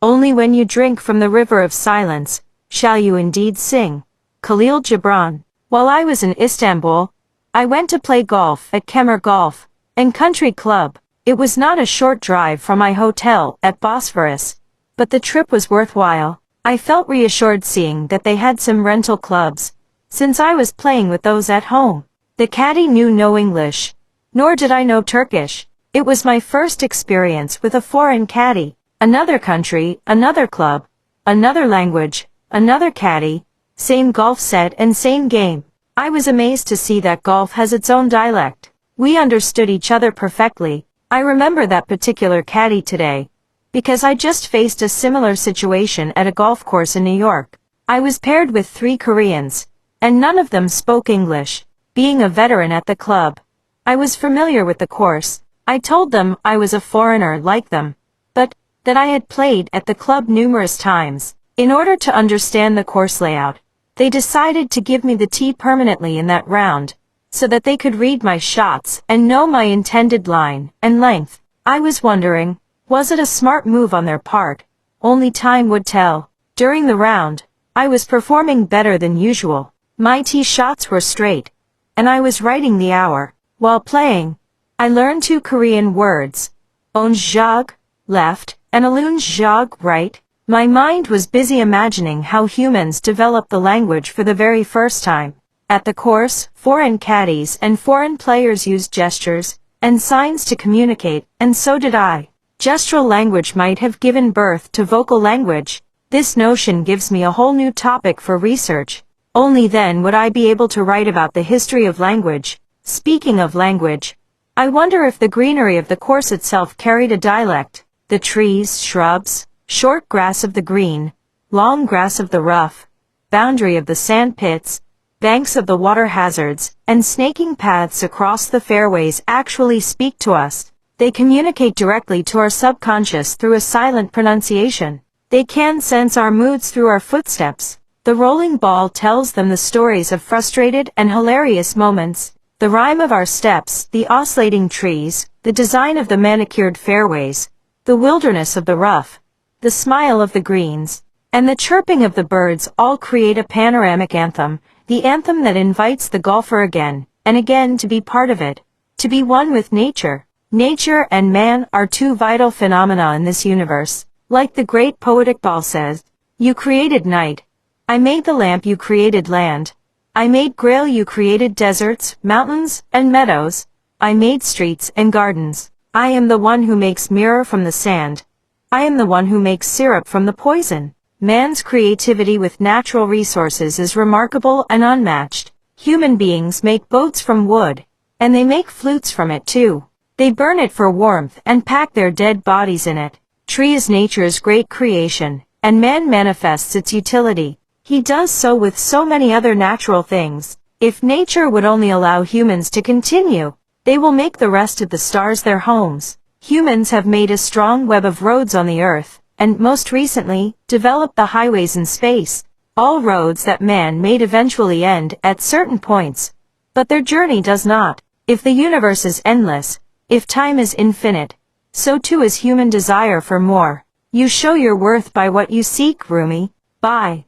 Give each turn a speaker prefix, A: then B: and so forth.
A: Only when you drink from the river of silence, shall you indeed sing. Khalil Gibran. While I was in Istanbul, I went to play golf at Kemer Golf and Country Club. It was not a short drive from my hotel at Bosphorus, but the trip was worthwhile. I felt reassured seeing that they had some rental clubs, since I was playing with those at home. The caddy knew no English, nor did I know Turkish. It was my first experience with a foreign caddy. Another country, another club, another language, another caddy, same golf set and same game. I was amazed to see that golf has its own dialect. We understood each other perfectly. I remember that particular caddy today, because I just faced a similar situation at a golf course in New York. I was paired with 3 Koreans, and none of them spoke English. Being a veteran at the club, I was familiar with the course. I told them I was a foreigner like them, but that I had played at the club numerous times. In order to understand the course layout, they decided to give me the tee permanently in that round, so that they could read my shots and know my intended line and length. I was wondering, was it a smart move on their part? Only time would tell. During the round, I was performing better than usual. My tee shots were straight, and I was writing the hour. While playing, I learned 2 Korean words, onjog, left, and alunjog, right. My mind was busy imagining how humans develop the language for the very first time. At the course, foreign caddies and foreign players used gestures and signs to communicate, and so did I. Gestural language might have given birth to vocal language. This notion gives me a whole new topic for research. Only then would I be able to write about the history of language. Speaking of language, I wonder if the greenery of the course itself carried a dialect. The trees, shrubs, short grass of the green, long grass of the rough, boundary of the sand pits, banks of the water hazards, and snaking paths across the fairways actually speak to us. They communicate directly to our subconscious through a silent pronunciation. They can sense our moods through our footsteps. The rolling ball tells them the stories of frustrated and hilarious moments. The rhyme of our steps, the oscillating trees, the design of the manicured fairways, the wilderness of the rough, the smile of the greens, and the chirping of the birds all create a panoramic anthem, the anthem that invites the golfer again and again to be part of it, to be one with nature. Nature and man are 2 vital phenomena in this universe. Like the great poet Iqbal says, you created night. I made the lamp, you created land. I made grail, you created deserts, mountains, and meadows. I made streets and gardens. I am the one who makes mirror from the sand. I am the one who makes syrup from the poison. Man's creativity with natural resources is remarkable and unmatched. Human beings make boats from wood, and they make flutes from it too. They burn it for warmth and pack their dead bodies in it. Tree is nature's great creation, and man manifests its utility. He does so with so many other natural things. If nature would only allow humans to continue, they will make the rest of the stars their homes. Humans have made a strong web of roads on the earth, and most recently, developed the highways in space. All roads that man made eventually end at certain points, but their journey does not. If the universe is endless, if time is infinite, so too is human desire for more. You show your worth by what you seek, Rumi. Bye.